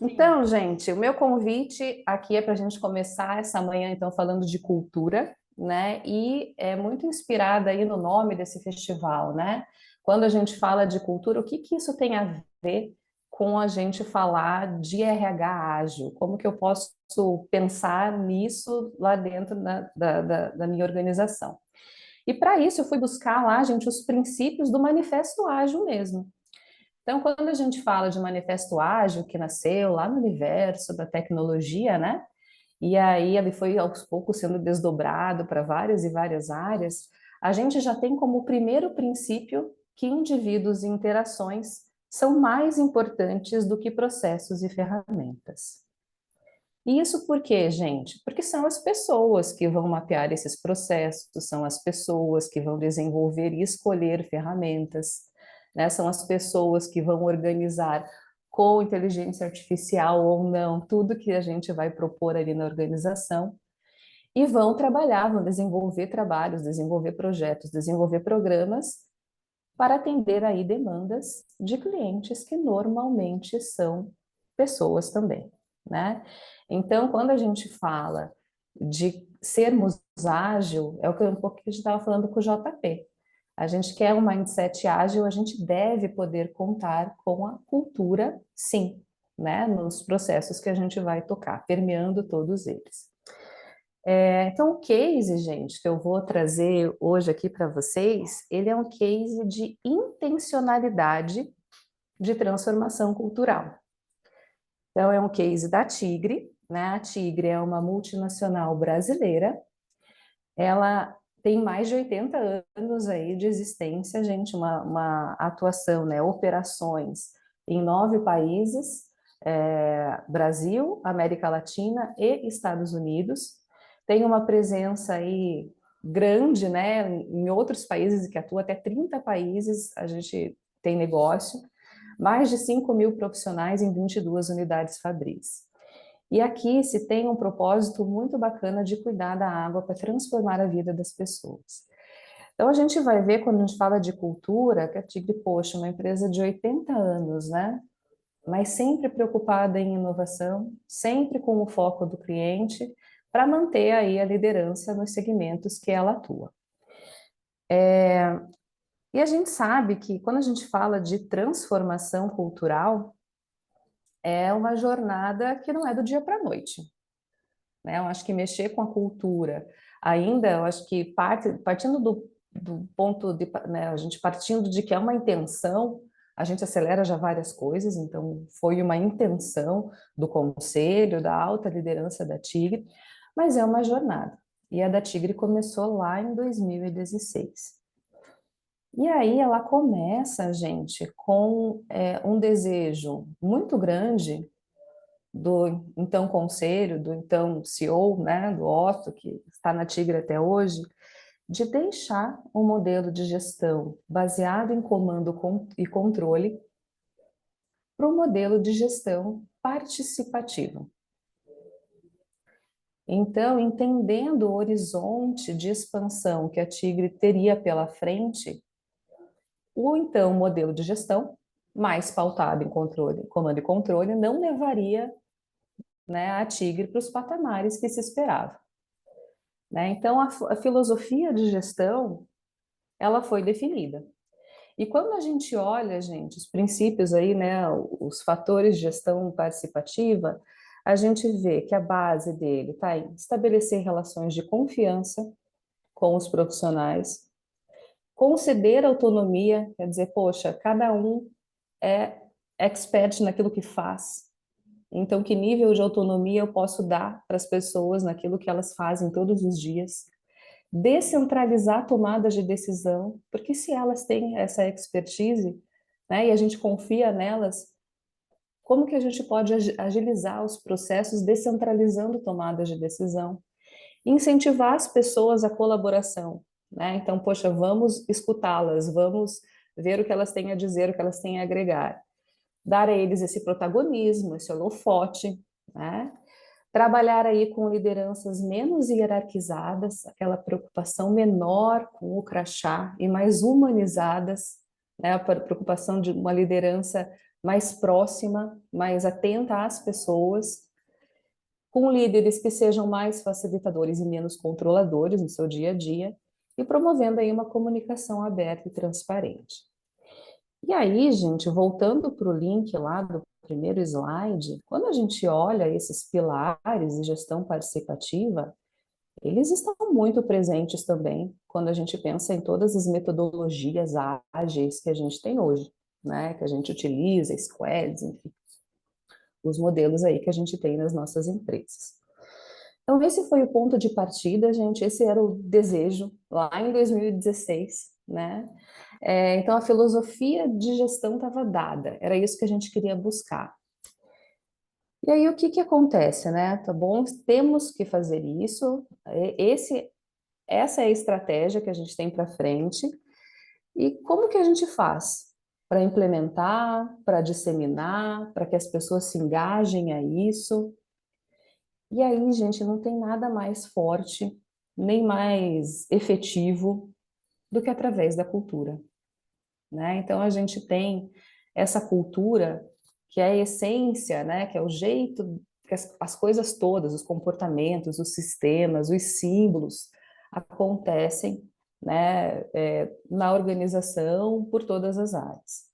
Sim. Então, gente, o meu convite aqui é para a gente começar essa manhã, então, falando de cultura, né? E é muito inspirada aí no nome desse festival, né? Quando a gente fala de cultura, o que que isso tem a ver com a gente falar de RH ágil? Como que eu posso pensar nisso lá dentro da minha organização? E para isso eu fui buscar lá, gente, os princípios do Manifesto Ágil mesmo. Então, quando a gente fala de manifesto ágil, que nasceu lá no universo da tecnologia, né? E aí ele foi aos poucos sendo desdobrado para várias e várias áreas, a gente já tem como primeiro princípio que indivíduos e interações são mais importantes do que processos e ferramentas. E isso por quê, gente? Porque são as pessoas que vão mapear esses processos, são as pessoas que vão desenvolver e escolher ferramentas, né? São as pessoas que vão organizar com inteligência artificial ou não tudo que a gente vai propor ali na organização e vão trabalhar, vão desenvolver trabalhos, desenvolver projetos, desenvolver programas para atender aí demandas de clientes que normalmente são pessoas também, né? Então, quando a gente fala de sermos ágil, é o que um pouco que a gente estava falando com o JP. A gente quer um mindset ágil, a gente deve poder contar com a cultura, sim, né? Nos processos que a gente vai tocar, permeando todos eles. Então, o case, gente, que eu vou trazer hoje aqui para vocês, ele é um case de intencionalidade de transformação cultural. Então, é um case da Tigre, né? A Tigre é uma multinacional brasileira, ela tem mais de 80 anos aí de existência, gente, uma atuação, né? Operações em 9 países, Brasil, América Latina e Estados Unidos. Tem uma presença aí grande, né, em outros países que atua até 30 países, a gente tem negócio, mais de 5.000 profissionais em 22 unidades fabris. E aqui se tem um propósito muito bacana de cuidar da água para transformar a vida das pessoas. Então a gente vai ver quando a gente fala de cultura, que a Tigre, poxa, uma empresa de 80 anos, né? Mas sempre preocupada em inovação, sempre com o foco do cliente, para manter aí a liderança nos segmentos que ela atua. E a gente sabe que quando a gente fala de transformação cultural, é uma jornada que não é do dia para a noite, né? Eu acho que mexer com a cultura, ainda, eu acho que partindo do ponto de, né, a gente partindo de que é uma intenção, a gente acelera já várias coisas, então foi uma intenção do conselho, da alta liderança da Tigre, mas é uma jornada. E a da Tigre começou lá em 2016. E aí ela começa, gente, com um desejo muito grande do então conselho, do então CEO, né, do Otto, que está na Tigre até hoje, de deixar um modelo de gestão baseado em comando e controle para um modelo de gestão participativo. Então, entendendo o horizonte de expansão que a Tigre teria pela frente, o então modelo de gestão, mais pautado em controle, comando e controle, não levaria, né, a Tigre para os patamares que se esperava. Né? Então, a filosofia de gestão, ela foi definida. E quando a gente olha, gente, os princípios aí, né, os fatores de gestão participativa, a gente vê que a base dele está em estabelecer relações de confiança com os profissionais, conceder autonomia, quer dizer, poxa, cada um é expert naquilo que faz. Então, que nível de autonomia eu posso dar para as pessoas naquilo que elas fazem todos os dias? Descentralizar tomadas de decisão, porque se elas têm essa expertise, né, e a gente confia nelas, como que a gente pode agilizar os processos descentralizando tomadas de decisão? Incentivar as pessoas à colaboração, né? Então, poxa, vamos escutá-las, vamos ver o que elas têm a dizer, o que elas têm a agregar. Dar a eles esse protagonismo, esse holofote, né? Trabalhar aí com lideranças menos hierarquizadas, aquela preocupação menor com o crachá e mais humanizadas, né? A preocupação de uma liderança mais próxima, mais atenta às pessoas, com líderes que sejam mais facilitadores e menos controladores no seu dia a dia, e promovendo aí uma comunicação aberta e transparente. E aí, gente, voltando para o link lá do primeiro slide, quando a gente olha esses pilares de gestão participativa, eles estão muito presentes também quando a gente pensa em todas as metodologias ágeis que a gente tem hoje, né? Que a gente utiliza, squads, enfim, os modelos aí que a gente tem nas nossas empresas. Então, esse foi o ponto de partida, gente. Esse era o desejo lá em 2016, né? Então, a filosofia de gestão estava dada, era isso que a gente queria buscar. E aí, o que que acontece, né? Tá bom, temos que fazer isso, essa é a estratégia que a gente tem para frente, e como que a gente faz para implementar, para disseminar, para que as pessoas se engajem a isso? E aí, gente, não tem nada mais forte, nem mais efetivo do que através da cultura, né? Então a gente tem essa cultura que é a essência, né? Que é o jeito que as coisas todas, os comportamentos, os sistemas, os símbolos acontecem, né? Na organização por todas as áreas.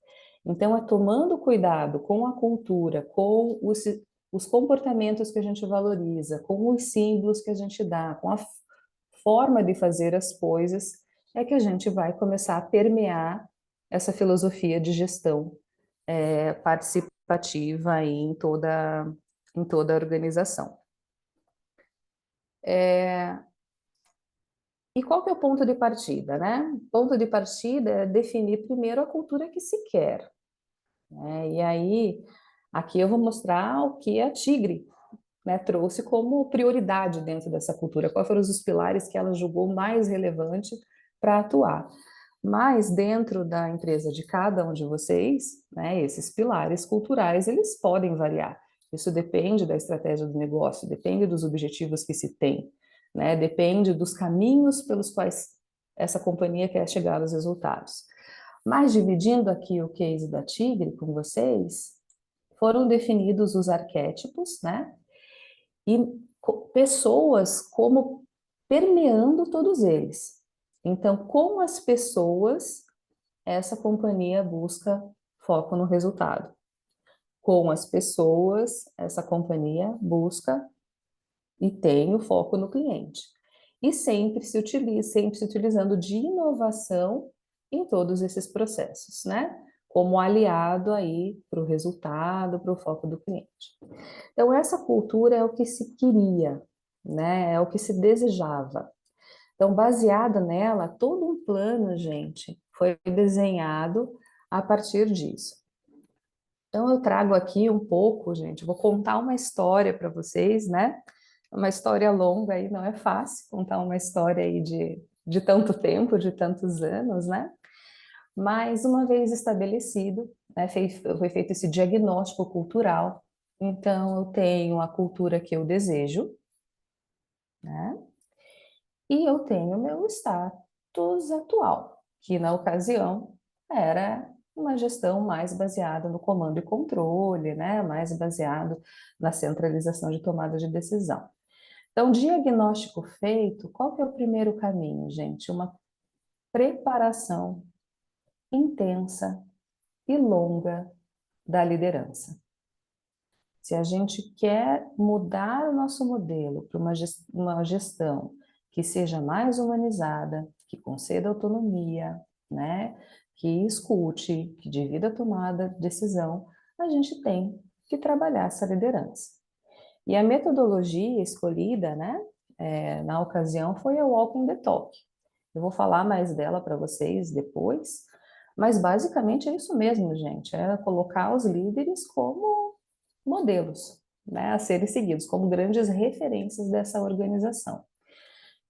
Então é tomando cuidado com a cultura, com os comportamentos que a gente valoriza, com os símbolos que a gente dá, com a forma de fazer as coisas, é que a gente vai começar a permear essa filosofia de gestão participativa aí em toda a organização. E qual que é o ponto de partida, né? O ponto de partida é definir primeiro a cultura que se quer, né? E aí, aqui eu vou mostrar o que a Tigre, né, trouxe como prioridade dentro dessa cultura, quais foram os pilares que ela julgou mais relevante para atuar. Mas dentro da empresa de cada um de vocês, né, esses pilares culturais, eles podem variar. Isso depende da estratégia do negócio, depende dos objetivos que se tem, né, depende dos caminhos pelos quais essa companhia quer chegar aos resultados. Mas dividindo aqui o case da Tigre com vocês, foram definidos os arquétipos, né, e pessoas como permeando todos eles. Então, com as pessoas, essa companhia busca foco no resultado. Com as pessoas, essa companhia busca e tem o foco no cliente. E sempre se utilizando de inovação em todos esses processos, né? Como aliado aí para o resultado, para o foco do cliente. Então, essa cultura é o que se queria, né? É o que se desejava. Então, baseada nela, todo um plano, gente, foi desenhado a partir disso. Então, eu trago aqui um pouco, gente, vou contar uma história para vocês, né? Uma história longa aí, não é fácil contar uma história aí de tanto tempo, de tantos anos, né? Mas, uma vez estabelecido, né, foi feito esse diagnóstico cultural. Então, eu tenho a cultura que eu desejo, né? E eu tenho o meu status atual, que na ocasião era uma gestão mais baseada no comando e controle, né? Mais baseado na centralização de tomada de decisão. Então, diagnóstico feito, qual que é o primeiro caminho, gente? Uma preparação intensa e longa da liderança. Se a gente quer mudar o nosso modelo para uma gestão que seja mais humanizada, que conceda autonomia, né, que escute, que divida a tomada de decisão, a gente tem que trabalhar essa liderança. E a metodologia escolhida, né, na ocasião foi a Walking the Talk. Eu vou falar mais dela para vocês depois, mas basicamente é isso mesmo, gente, é colocar os líderes como modelos, né, a serem seguidos, como grandes referências dessa organização.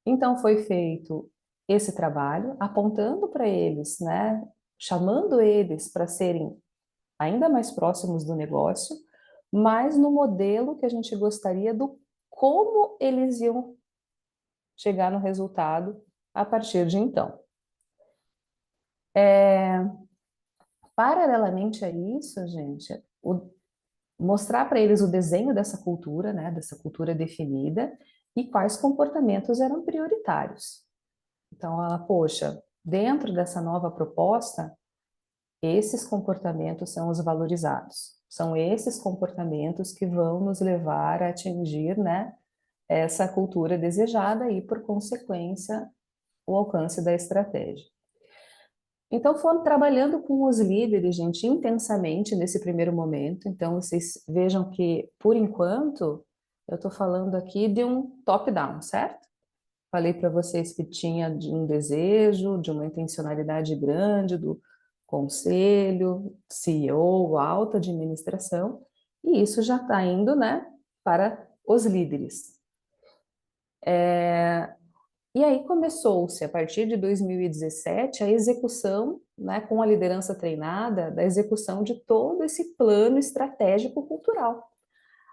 Então, foi feito esse trabalho, apontando para eles, né, chamando eles para serem ainda mais próximos do negócio, mas no modelo que a gente gostaria do como eles iam chegar no resultado a partir de então. Paralelamente a isso, gente, mostrar para eles o desenho dessa cultura, né, dessa cultura definida, e quais comportamentos eram prioritários. Então, ela, poxa, dentro dessa nova proposta, esses comportamentos são os valorizados. São esses comportamentos que vão nos levar a atingir, né, essa cultura desejada e, por consequência, o alcance da estratégia. Então, foram trabalhando com os líderes, gente, intensamente nesse primeiro momento. Então, vocês vejam que, por enquanto, eu estou falando aqui de um top-down, certo? Falei para vocês que tinha de um desejo, de uma intencionalidade grande do conselho, CEO, alta administração, e isso já está indo, né, para os líderes. E aí começou-se, a partir de 2017, a execução, né, com a liderança treinada, da execução de todo esse plano estratégico cultural.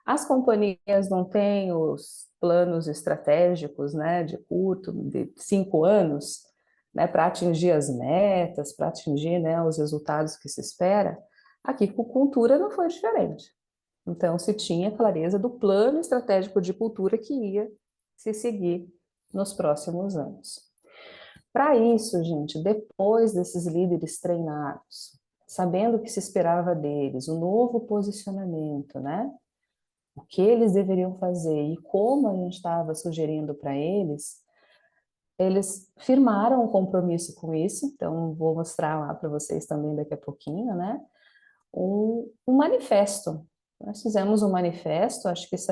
As companhias não têm os planos estratégicos, né, de curto, de 5 anos, né, para atingir as metas, para atingir, né, os resultados que se espera. Aqui com cultura não foi diferente. Então, se tinha clareza do plano estratégico de cultura que ia se seguir nos próximos anos. Para isso, gente, depois desses líderes treinados, sabendo o que se esperava deles, o novo posicionamento, né? O que eles deveriam fazer e como a gente estava sugerindo para eles firmaram um compromisso com isso, então vou mostrar lá para vocês também daqui a pouquinho, né? Um manifesto. Nós fizemos um manifesto, acho que isso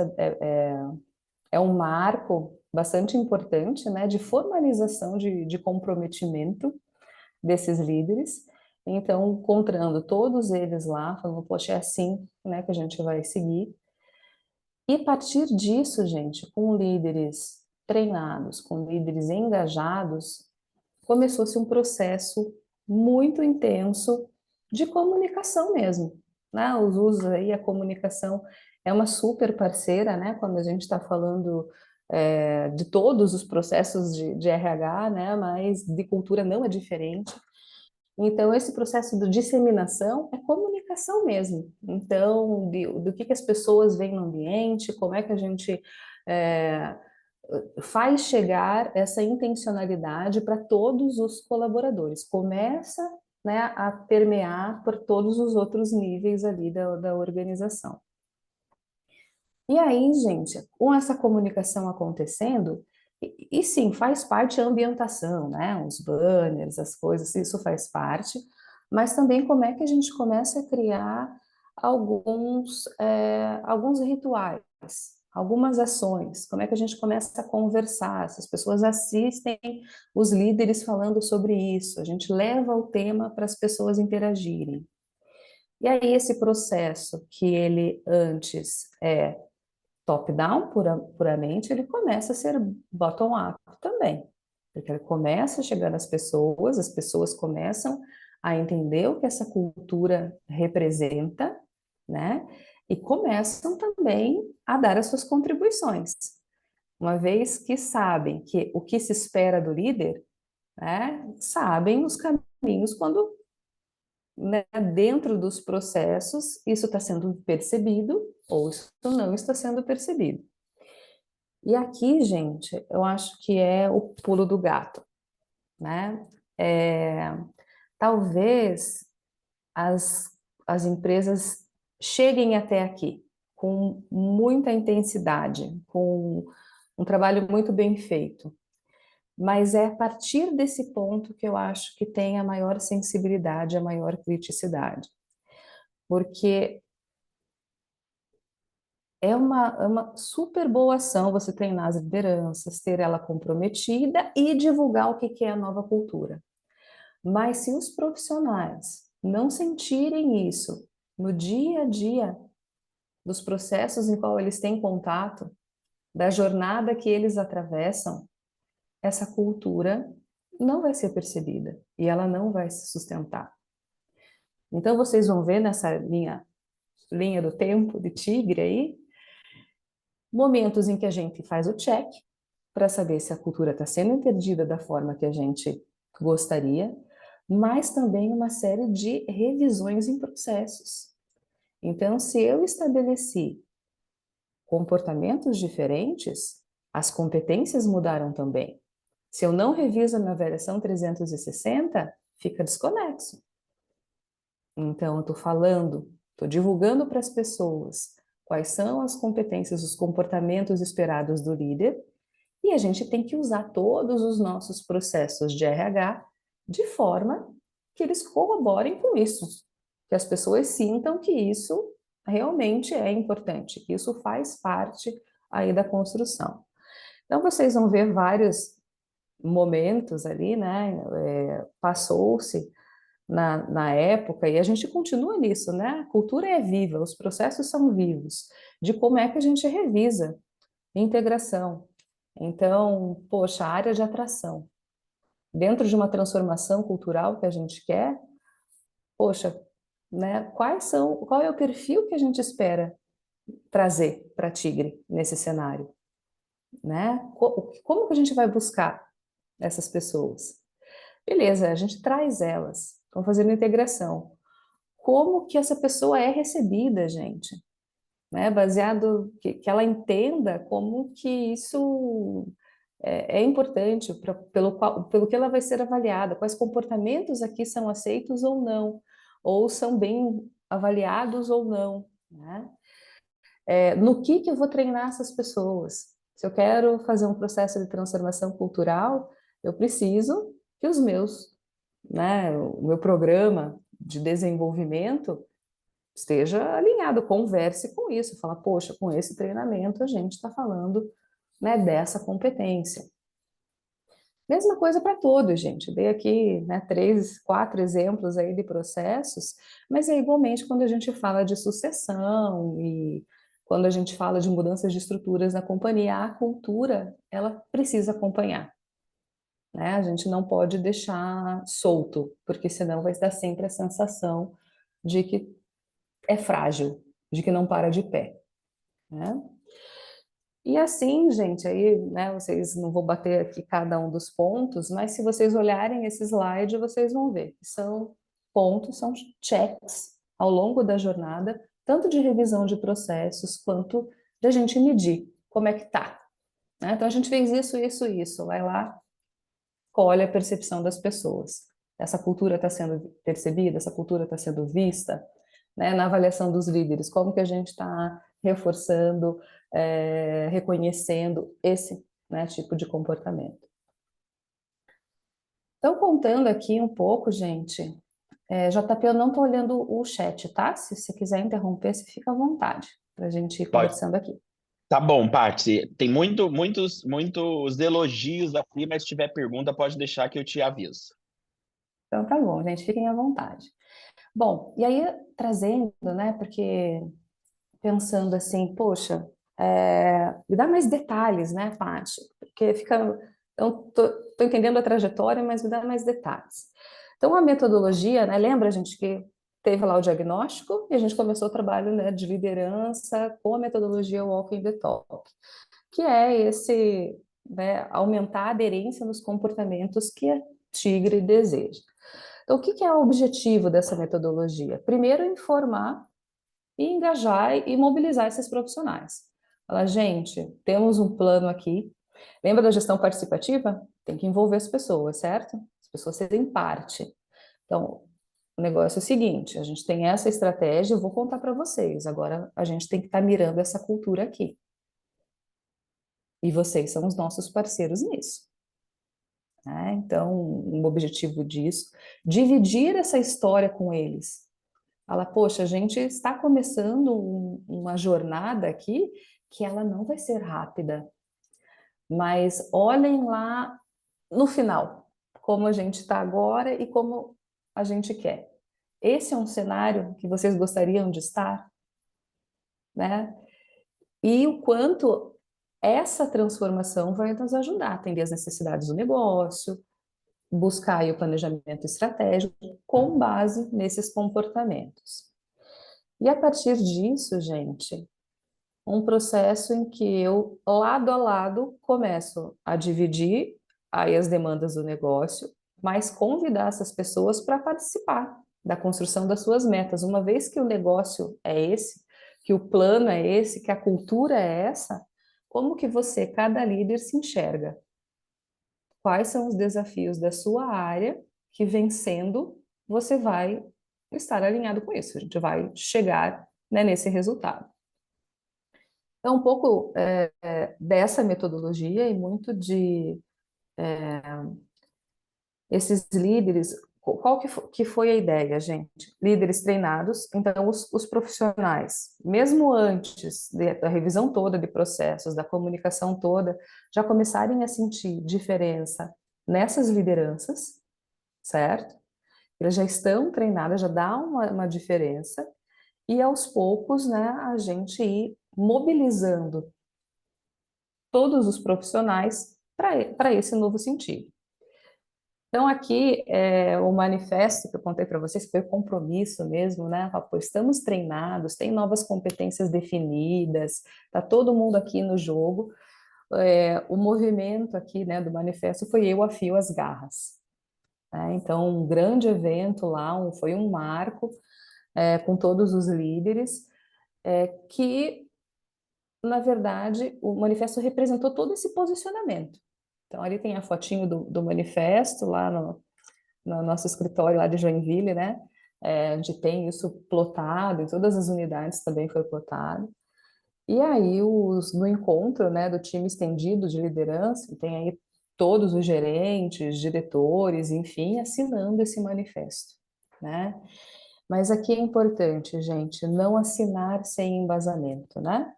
é um marco bastante importante, né, de formalização de comprometimento desses líderes. Então, encontrando todos eles lá, falando, poxa, é assim, né, que a gente vai seguir. E a partir disso, gente, com líderes treinados, com líderes engajados, começou-se um processo muito intenso de comunicação mesmo, né? Os usos aí, a comunicação é uma super parceira, né? Quando a gente está falando de todos os processos de RH, né? Mas de cultura não é diferente. Então, esse processo de disseminação é comunicação mesmo. Então, do que as pessoas veem no ambiente, como é que a gente é, faz chegar essa intencionalidade para todos os colaboradores. Começa, né, a permear por todos os outros níveis ali da organização. E aí, gente, com essa comunicação acontecendo, e sim, faz parte a ambientação, né? Os banners, as coisas, isso faz parte, mas também como é que a gente começa a criar alguns rituais, algumas ações, como é que a gente começa a conversar, se as pessoas assistem os líderes falando sobre isso, a gente leva o tema para as pessoas interagirem. E aí esse processo que ele antes top-down puramente, ele começa a ser bottom-up também. Porque ele começa a chegar nas pessoas, as pessoas começam a entender o que essa cultura representa, né? E começam também a dar as suas contribuições. Uma vez que sabem que o que se espera do líder, né? Sabem os caminhos quando, né, dentro dos processos, isso está sendo percebido ou isso não está sendo percebido. E aqui, gente, eu acho que é o pulo do gato, né? É, talvez as, as empresas cheguem até aqui com muita intensidade, com um trabalho muito bem feito, mas é a partir desse ponto que eu acho que tem a maior sensibilidade, a maior criticidade, porque é uma super boa ação você treinar as lideranças, ter ela comprometida e divulgar o que é a nova cultura. Mas se os profissionais não sentirem isso no dia a dia, dos processos em qual eles têm contato, da jornada que eles atravessam, essa cultura não vai ser percebida e ela não vai se sustentar. Então vocês vão ver nessa linha do tempo de tigre aí, momentos em que a gente faz o check para saber se a cultura está sendo entendida da forma que a gente gostaria, mas também uma série de revisões em processos. Então, se eu estabeleci comportamentos diferentes, as competências mudaram também. Se eu não reviso a minha avaliação 360, fica desconexo. Então, eu estou falando, estou divulgando para as pessoas quais são as competências, os comportamentos esperados do líder, e a gente tem que usar todos os nossos processos de RH de forma que eles corroborem com isso, que as pessoas sintam que isso realmente é importante, que isso faz parte aí da construção. Então, vocês vão ver vários momentos ali, né? Passou-se na época, e a gente continua nisso, né? A cultura é viva, os processos são vivos, de como é que a gente revisa integração. Então, poxa, a área de atração. Dentro de uma transformação cultural que a gente quer, poxa, né? Qual é o perfil que a gente espera trazer para Tigre nesse cenário, né? Como que a gente vai buscar essas pessoas? Beleza, a gente traz elas, vamos fazendo integração. Como que essa pessoa é recebida, gente? Né? Baseado que ela entenda como que isso é importante pelo que ela vai ser avaliada, quais comportamentos aqui são aceitos ou não, ou são bem avaliados ou não, né? No que eu vou treinar essas pessoas? Se eu quero fazer um processo de transformação cultural, eu preciso que os meus, né, o meu programa de desenvolvimento esteja alinhado, converse com isso, fala, poxa, com esse treinamento a gente está falando, né, dessa competência. Mesma coisa para todos, gente. Dei aqui, né, 3, 4 exemplos aí de processos, mas é igualmente quando a gente fala de sucessão e quando a gente fala de mudanças de estruturas na companhia, a cultura, ela precisa acompanhar, né? A gente não pode deixar solto, porque senão vai dar sempre a sensação de que é frágil, de que não para de pé, né? E assim, gente, aí, né, vocês não vou bater aqui cada um dos pontos, mas se vocês olharem esse slide, vocês vão ver que são pontos, são checks ao longo da jornada, tanto de revisão de processos quanto de a gente medir como é que tá, né? Então a gente fez isso, vai lá, colhe a percepção das pessoas. Essa cultura está sendo percebida, essa cultura está sendo vista, né? Na avaliação dos líderes, como que a gente está reforçando, reconhecendo esse, né, tipo de comportamento. Então, contando aqui um pouco, gente, JP, eu não estou olhando o chat, tá? Se você quiser interromper, você fica à vontade para a gente ir Pode. conversando aqui. Tá bom, Paty. Tem muitos elogios aqui, mas se tiver pergunta, pode deixar que eu te aviso. Então, tá bom, gente, fiquem à vontade. Bom, e aí trazendo, né, porque pensando assim, poxa, me dá mais detalhes, né, Paty? Porque fica. Então, tô entendendo a trajetória, mas me dá mais detalhes. Então, a metodologia, né, lembra, gente, que teve lá o diagnóstico e a gente começou o trabalho, né, de liderança com a metodologia Walking the Talk, que é esse, né, aumentar a aderência nos comportamentos que a Tigre deseja. Então, o que é o objetivo dessa metodologia? Primeiro, informar e engajar e mobilizar esses profissionais. Falar, gente, temos um plano aqui. Lembra da gestão participativa? Tem que envolver as pessoas, certo? As pessoas serem parte. Então, o negócio é o seguinte: a gente tem essa estratégia, eu vou contar para vocês. Agora, a gente tem que estar mirando essa cultura aqui. E vocês são os nossos parceiros nisso. Né? Então, um objetivo disso, dividir essa história com eles. Fala, poxa, a gente está começando uma jornada aqui que ela não vai ser rápida, mas olhem lá no final, como a gente está agora e como a gente quer. Esse é um cenário que vocês gostariam de estar, né? E o quanto essa transformação vai nos ajudar a atender as necessidades do negócio, buscar aí o planejamento estratégico com base nesses comportamentos. E a partir disso, gente, um processo em que eu, lado a lado, começo a dividir aí as demandas do negócio, mas convidar essas pessoas para participar da construção das suas metas. Uma vez que o negócio é esse, que o plano é esse, que a cultura é essa, como que você, cada líder, se enxerga? Quais são os desafios da sua área que, vencendo, você vai estar alinhado com isso? A gente vai chegar, né, nesse resultado. Então, um pouco dessa metodologia e muito de esses líderes. Qual que foi a ideia, gente? Líderes treinados, então os profissionais, mesmo antes da revisão toda de processos, da comunicação toda, já começarem a sentir diferença nessas lideranças, certo? Eles já estão treinados, já dá uma diferença, e aos poucos, né, a gente ir mobilizando todos os profissionais para esse novo sentido. Então, aqui, o manifesto que eu contei para vocês foi o compromisso mesmo, né? Pô, estamos treinados, tem novas competências definidas, está todo mundo aqui no jogo. O movimento aqui, né, do manifesto foi Eu Afio as Garras. Né? Então, um grande evento lá, foi um marco com todos os líderes, que, na verdade, o manifesto representou todo esse posicionamento. Então, ali tem a fotinho do manifesto lá no nosso escritório lá de Joinville, né? A gente tem isso plotado, em todas as unidades também foi plotado. E aí, no encontro, né, do time estendido de liderança, tem aí todos os gerentes, diretores, enfim, assinando esse manifesto, né? Mas aqui é importante, gente, não assinar sem embasamento, né?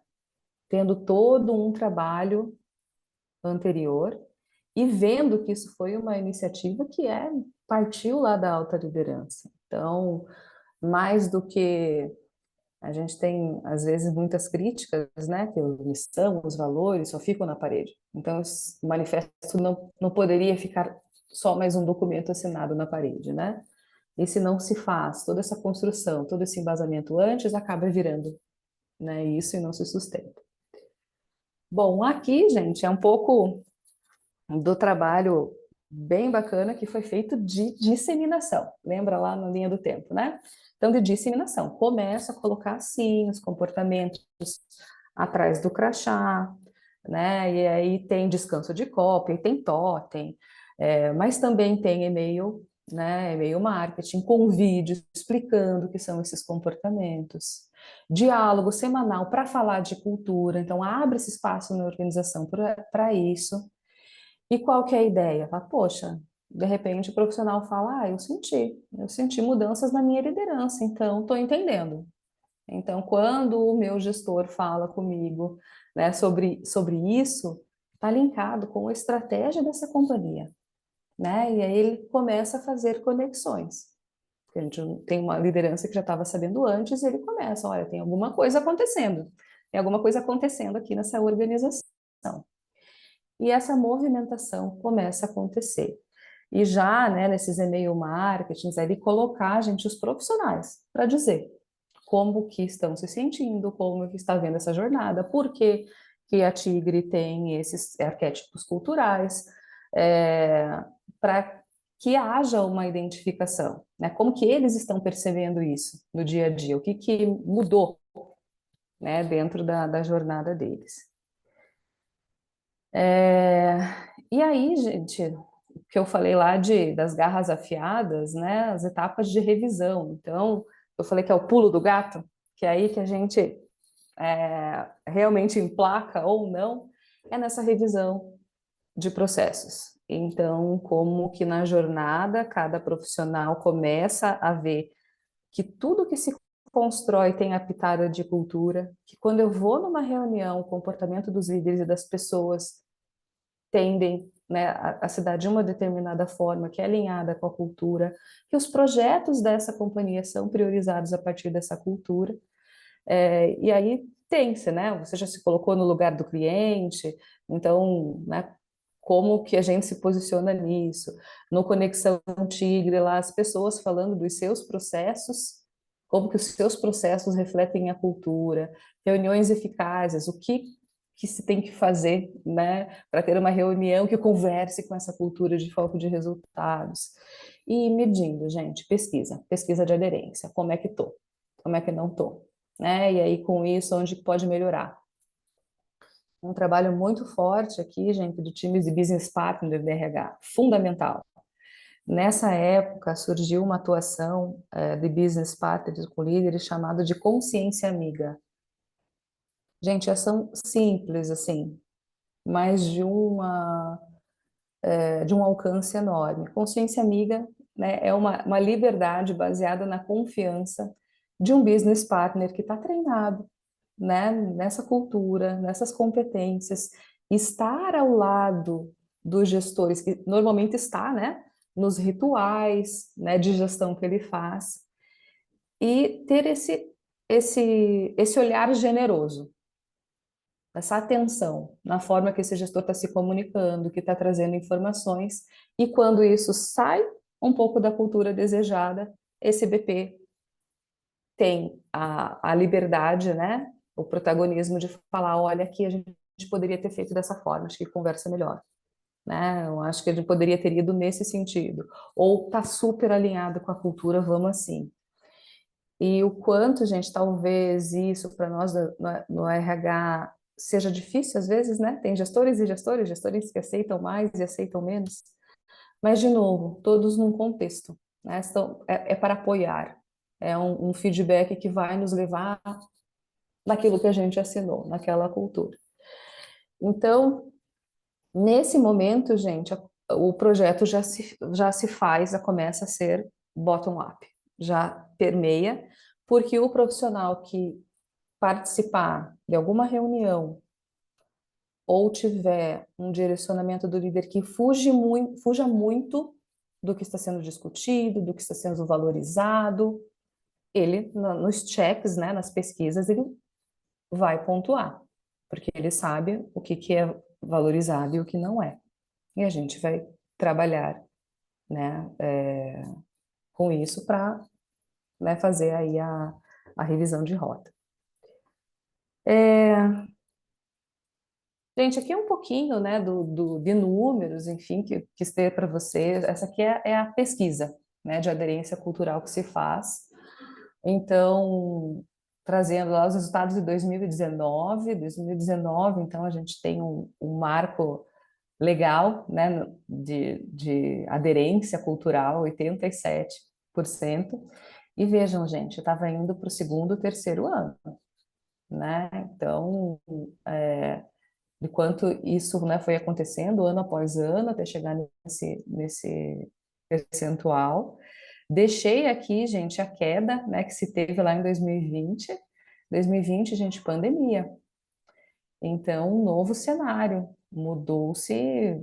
Tendo todo um trabalho anterior e vendo que isso foi uma iniciativa que partiu lá da alta liderança. Então, mais do que a gente tem, às vezes, muitas críticas, né, que a missão, os valores só ficam na parede. Então, o manifesto não poderia ficar só mais um documento assinado na parede, né? E se não se faz toda essa construção, todo esse embasamento antes, acaba virando, né, isso e não se sustenta. Bom, aqui, gente, é um pouco do trabalho bem bacana que foi feito de disseminação. Lembra lá na linha do tempo, né? Então, de disseminação. Começa a colocar, assim, os comportamentos atrás do crachá, né? E aí tem descanso de cópia, tem totem, mas também tem e-mail, né? E-mail marketing, com vídeos explicando o que são esses comportamentos. Diálogo semanal para falar de cultura. Então, abre esse espaço na organização para isso. E qual que é a ideia? Fala, poxa, de repente o profissional fala, eu senti mudanças na minha liderança, então estou entendendo. Então, quando o meu gestor fala comigo, né, sobre isso, está linkado com a estratégia dessa companhia, né? E aí ele começa a fazer conexões. A gente tem uma liderança que já estava sabendo antes, e ele começa, olha, tem alguma coisa acontecendo. Tem alguma coisa acontecendo aqui nessa organização. E essa movimentação começa a acontecer. E já, né, nesses e-mail marketings, ele colocar, gente, os profissionais para dizer como que estão se sentindo, como que está vendo essa jornada, por que que a Tigre tem esses arquétipos culturais, para que haja uma identificação, né? Como que eles estão percebendo isso no dia a dia, o que que mudou, né, dentro da jornada deles. E aí, gente, o que eu falei lá das garras afiadas, né, as etapas de revisão. Então, eu falei que é o pulo do gato, que é aí que a gente realmente emplaca ou não, é nessa revisão de processos. Então, como que na jornada cada profissional começa a ver que tudo que se constrói tem a pitada de cultura, que quando eu vou numa reunião, o comportamento dos líderes e das pessoas tendem, né, a se dar de uma determinada forma que é alinhada com a cultura, que os projetos dessa companhia são priorizados a partir dessa cultura. E aí tem-se, né? Você já se colocou no lugar do cliente, então, né, como que a gente se posiciona nisso? No Conexão Tigre, lá as pessoas falando dos seus processos, como que os seus processos refletem a cultura, reuniões eficazes, o que que se tem que fazer, né, para ter uma reunião que converse com essa cultura de foco de resultados. E medindo, gente, pesquisa de aderência, como é que tô, como é que não tô, né? E aí com isso, onde pode melhorar? Um trabalho muito forte aqui, gente, do time de business partner do RH, fundamental. Nessa época surgiu uma atuação de business partners com líderes chamado de consciência amiga. Gente, ação simples assim, mas de um alcance enorme. Consciência amiga, né, é uma liberdade baseada na confiança de um business partner que está treinado, né, nessa cultura, nessas competências, estar ao lado dos gestores, que normalmente está, né, nos rituais, né, de gestão que ele faz, e ter esse olhar generoso, essa atenção na forma que esse gestor está se comunicando, que está trazendo informações, e quando isso sai um pouco da cultura desejada, esse BP tem a liberdade, né, o protagonismo de falar, olha, aqui a gente poderia ter feito dessa forma, acho que conversa melhor, né? Eu acho que a gente poderia ter ido nesse sentido, ou tá super alinhado com a cultura, vamos assim. E o quanto, gente, talvez isso para nós no RH seja difícil às vezes, né? Tem gestores e gestores, gestores que aceitam mais e aceitam menos, mas de novo, todos num contexto, né? É para apoiar, é um feedback que vai nos levar naquilo que a gente assinou, naquela cultura. Então, nesse momento, gente, o projeto já se faz, já começa a ser bottom-up, já permeia, porque o profissional que participar de alguma reunião ou tiver um direcionamento do líder que fuja muito do que está sendo discutido, do que está sendo valorizado, ele, nos checks, né, nas pesquisas, ele vai pontuar, porque ele sabe o que é valorizado e o que não é. E a gente vai trabalhar, né, com isso para, né, fazer aí a revisão de rota. Gente, aqui é um pouquinho, né, de números, enfim, que quis ter para vocês. Essa aqui é a pesquisa, né, de aderência cultural que se faz. Então, trazendo lá os resultados de 2019, então a gente tem um marco legal, né, de aderência cultural, 87%. E vejam, gente, eu estava indo para o segundo, terceiro ano, né? Então, de quanto isso, né, foi acontecendo ano após ano até chegar nesse percentual. Deixei aqui, gente, a queda, né, que se teve lá em 2020. 2020, gente, pandemia. Então, um novo cenário, mudou-se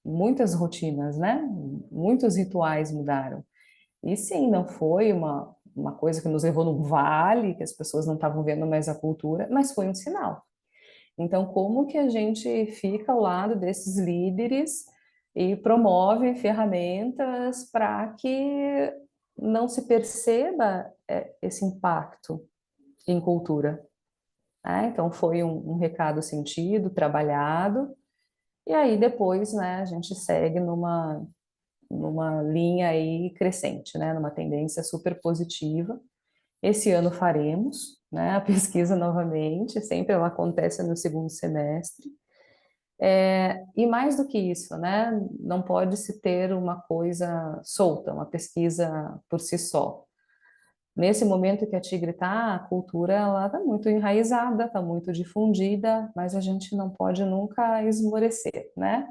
muitas rotinas, né? Muitos rituais mudaram. E sim, não foi uma coisa que nos levou no vale, que as pessoas não estavam vendo mais a cultura, mas foi um sinal. Então, como que a gente fica ao lado desses líderes e promove ferramentas para que não se perceba esse impacto em cultura? Então, foi um recado sentido, trabalhado, e aí depois, né, a gente segue numa linha aí crescente, né, numa tendência super positiva. Esse ano faremos, né, a pesquisa novamente, sempre ela acontece no segundo semestre. E mais do que isso, né, não pode se ter uma coisa solta, uma pesquisa por si só. Nesse momento que a Tigre está, a cultura ela está muito enraizada, está muito difundida, mas a gente não pode nunca esmorecer, né?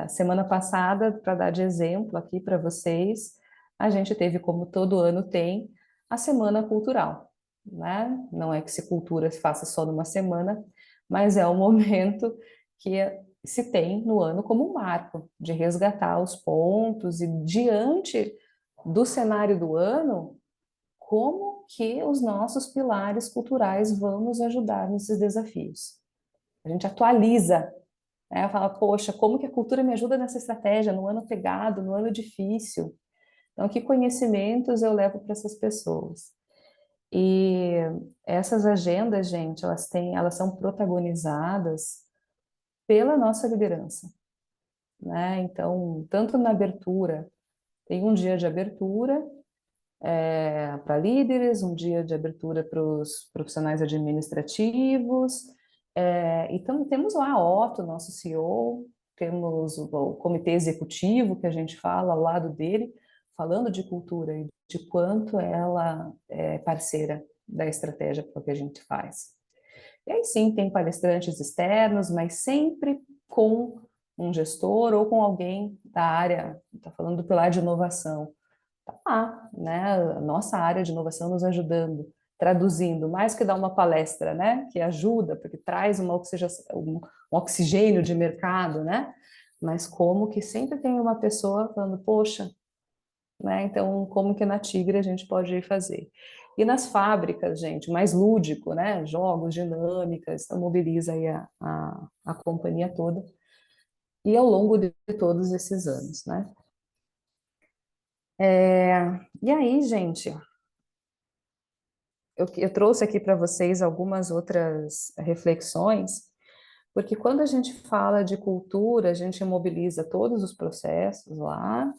Semana passada, para dar de exemplo aqui para vocês, a gente teve, como todo ano tem, a Semana Cultural, né? Não é que se cultura se faça só numa semana, mas é um momento que se tem no ano como um marco de resgatar os pontos e diante do cenário do ano, como que os nossos pilares culturais vão nos ajudar nesses desafios. A gente atualiza, né? Fala, poxa, como que a cultura me ajuda nessa estratégia, no ano pegado, no ano difícil? Então, que conhecimentos eu levo para essas pessoas? E essas agendas, gente, elas são protagonizadas pela nossa liderança, né? Então, tanto na abertura, tem um dia de abertura para líderes, um dia de abertura para os profissionais administrativos, então temos lá a Otto, nosso CEO, temos o comitê executivo que a gente fala ao lado dele, falando de cultura e de quanto ela é parceira da estratégia para o que a gente faz. E aí sim, tem palestrantes externos, mas sempre com um gestor ou com alguém da área, está falando do pilar de inovação, tá lá, né? A nossa área de inovação nos ajudando, traduzindo, mais que dar uma palestra, né? Que ajuda, porque traz um oxigênio de mercado, né? Mas como que sempre tem uma pessoa falando, poxa, né? Então, como que na Tigre a gente pode fazer? E nas fábricas, gente, mais lúdico, né? Jogos, dinâmicas, então mobiliza aí a companhia toda. E ao longo de todos esses anos, né? E aí, gente, eu trouxe aqui para vocês algumas outras reflexões, porque quando a gente fala de cultura, a gente mobiliza todos os processos lá,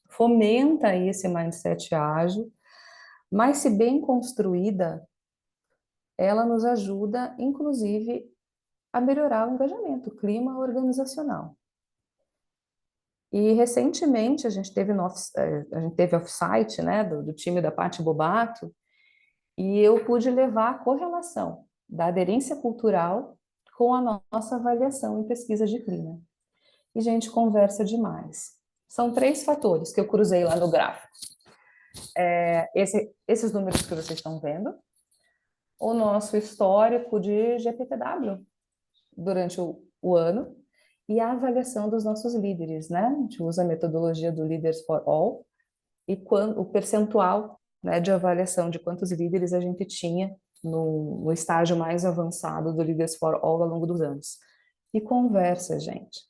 fomenta aí esse mindset ágil, mas se bem construída, ela nos ajuda, inclusive, a melhorar o engajamento, o clima organizacional. E recentemente a gente teve off-site, né, do time da Paty Bobato, e eu pude levar a correlação da aderência cultural com a nossa avaliação em pesquisa de clima. E, gente, conversa demais. São 3 fatores que eu cruzei lá no gráfico. Esses números que vocês estão vendo, o nosso histórico de GPTW durante o ano e a avaliação dos nossos líderes, né? A gente usa a metodologia do Leaders for All e o percentual, né, de avaliação de quantos líderes a gente tinha no estágio mais avançado do Leaders for All ao longo dos anos. E conversa, gente.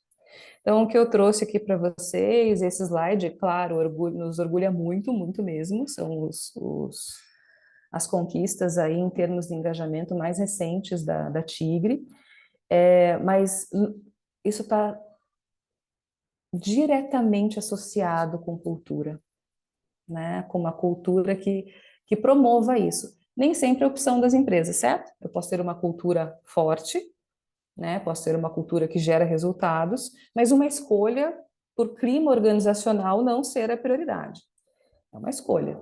Então, o que eu trouxe aqui para vocês, esse slide, claro, nos orgulha muito, muito mesmo, são as conquistas aí em termos de engajamento mais recentes da Tigre, mas isso está diretamente associado com cultura, né? Com uma cultura que promova isso. Nem sempre é a opção das empresas, certo? Eu posso ter uma cultura forte, né? Posso ter uma cultura que gera resultados, mas uma escolha por clima organizacional não ser a prioridade. É uma escolha.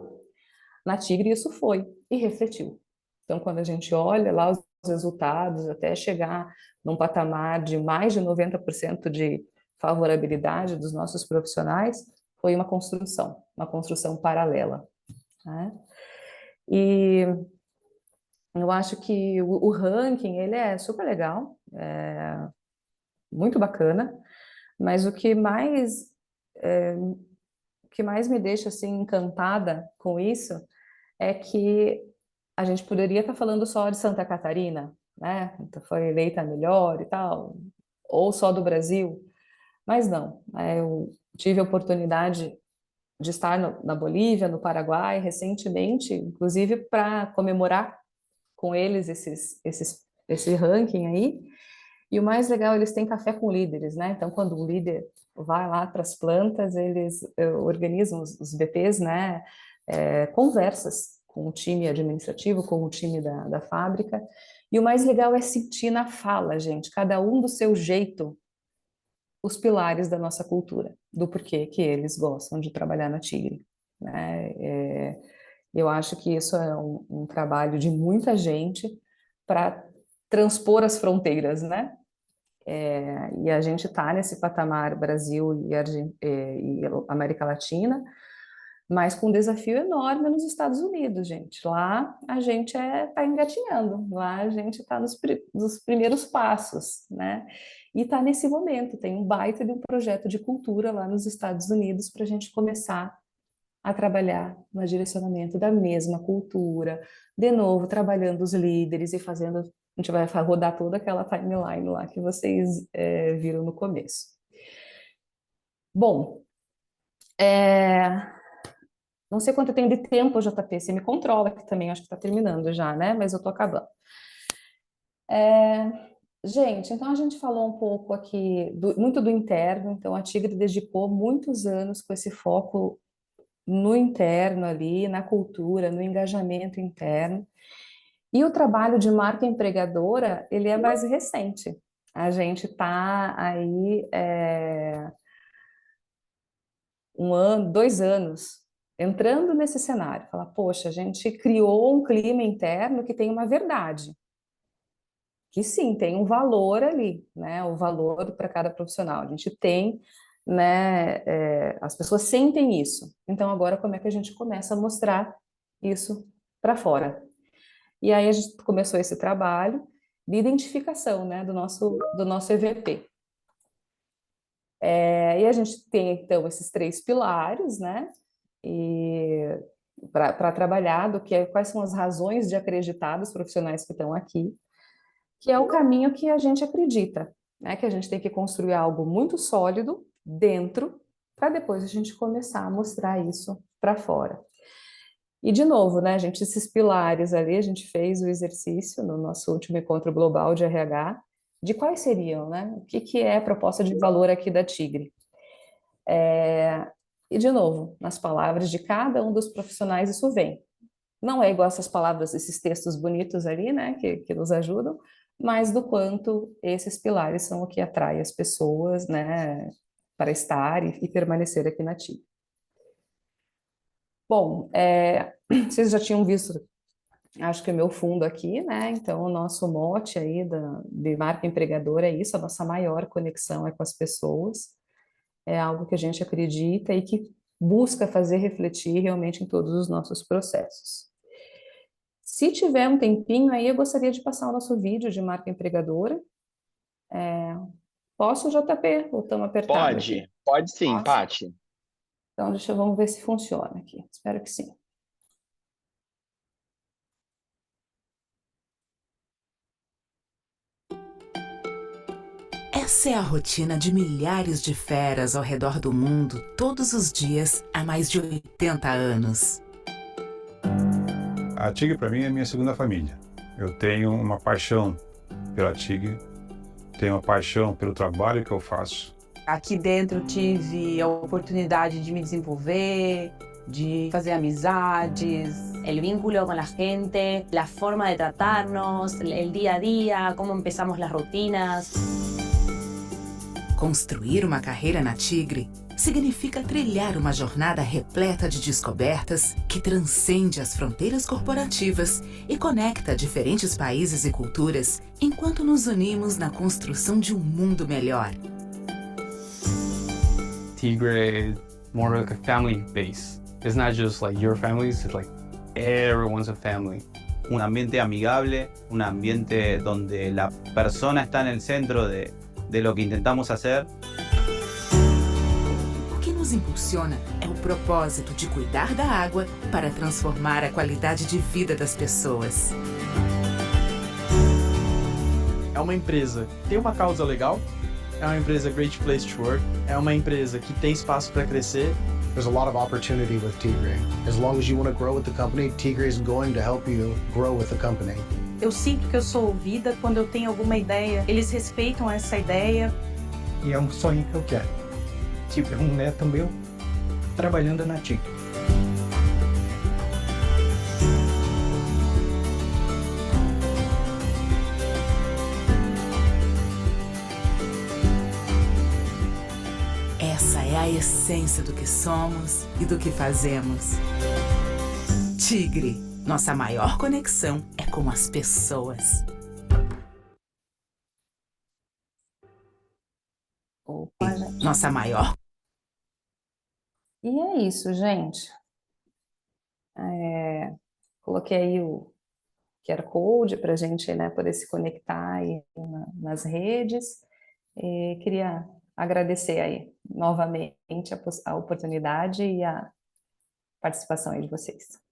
Na Tigre isso foi e refletiu. Então, quando a gente olha lá os resultados, até chegar num patamar de mais de 90% de favorabilidade dos nossos profissionais, foi uma construção paralela, né? E eu acho que o ranking, ele é super legal, muito bacana, mas o que mais me deixa assim encantada com isso é que a gente poderia estar falando só de Santa Catarina, né? Então foi eleita a melhor e tal, ou só do Brasil, mas não. Eu tive a oportunidade de estar na Bolívia, no Paraguai, recentemente, inclusive para comemorar com eles esse ranking aí. E o mais legal, eles têm café com líderes, né? Então, quando o líder vai lá para as plantas, eles organizam os BPs, né? Conversas com o time administrativo, com o time da fábrica. E o mais legal é sentir na fala, gente, cada um do seu jeito, os pilares da nossa cultura, do porquê que eles gostam de trabalhar na Tigre, né? Eu acho que isso é um trabalho de muita gente para transpor as fronteiras, né? E a gente está nesse patamar Brasil e América Latina, mas com um desafio enorme nos Estados Unidos, gente. Lá a gente está engatinhando, lá a gente está nos primeiros passos, né? E está nesse momento, tem um baita de um projeto de cultura lá nos Estados Unidos para a gente começar a trabalhar no direcionamento da mesma cultura, de novo, trabalhando os líderes e fazendo, a gente vai rodar toda aquela timeline lá que vocês viram no começo. Bom, Não sei quanto eu tenho de tempo, JP, você me controla, que também acho que está terminando já, né? Mas eu estou acabando. Gente, então a gente falou um pouco aqui muito do interno, então a Tigre dedicou muitos anos com esse foco no interno ali, na cultura, no engajamento interno. E o trabalho de marca empregadora, ele é mais recente. A gente está aí 1 ano, 2 anos entrando nesse cenário. Falar, poxa, a gente criou um clima interno que tem uma verdade. Que sim, tem um valor ali, né? O valor para cada profissional. A gente tem, né? As pessoas sentem isso. Então, agora, como é que a gente começa a mostrar isso para fora? E aí a gente começou esse trabalho de identificação, né? Do nosso EVP. E a gente tem, então, esses 3 pilares, né? E para trabalhar quais são as razões de acreditar dos profissionais que estão aqui, que é o caminho que a gente acredita, né? Que a gente tem que construir algo muito sólido dentro, para depois a gente começar a mostrar isso para fora. E de novo, né, gente, esses pilares ali, a gente fez o exercício no nosso último encontro global de RH, de quais seriam, né? O que é a proposta de valor aqui da Tigre? E de novo, nas palavras de cada um dos profissionais isso vem. Não é igual essas palavras, esses textos bonitos ali, né, que nos ajudam, mas do quanto esses pilares são o que atrai as pessoas, né, para estar e permanecer aqui na Tigre. Bom, vocês já tinham visto, acho que o meu fundo aqui, né? Então, o nosso mote aí de marca empregadora é isso, a nossa maior conexão é com as pessoas, é algo que a gente acredita e que busca fazer refletir realmente em todos os nossos processos. Se tiver um tempinho aí, eu gostaria de passar o nosso vídeo de marca empregadora. Posso, JP? Ou estamos apertado aqui? Pode sim, Posso? Paty. Então, vamos ver se funciona aqui. Espero que sim. Essa é a rotina de milhares de feras ao redor do mundo, todos os dias, há mais de 80 anos. A Tigre, para mim, é minha segunda família. Eu tenho uma paixão pela Tigre, tenho uma paixão pelo trabalho que eu faço. Aqui dentro eu tive a oportunidade de me desenvolver, de fazer amizades. El vínculo con la gente, la forma de tratarnos, el día a día, cómo empezamos las rutinas. Construir uma carreira na Tigre significa trilhar uma jornada repleta de descobertas que transcende as fronteiras corporativas e conecta diferentes países e culturas enquanto nos unimos na construção de um mundo melhor. Tigre is more like a family base. It's not just like your families, it's like everyone's a family. Un ambiente amigable, un ambiente donde la persona está en el centro de lo que intentamos hacer. O que nos impulsiona é o propósito de cuidar da água para transformar a qualidade de vida das pessoas. É uma empresa que tem uma causa legal, é uma empresa Great Place to Work, é uma empresa que tem espaço para crescer. There's a lot of opportunity with Tigre. As long as you want to grow with the company, Tigre is going to help you grow with the company. Eu sinto que eu sou ouvida quando eu tenho alguma ideia. Eles respeitam essa ideia. E é um sonho que eu quero. Tive um neto meu trabalhando na Tigre. Essa é a essência do que somos e do que fazemos. Tigre, nossa maior conexão é com as pessoas. Opa, gente. Nossa maior. E é isso, gente. Coloquei aí o QR Code para a gente, né, poder se conectar aí nas redes. Queria agradecer aí novamente a oportunidade e a participação aí de vocês.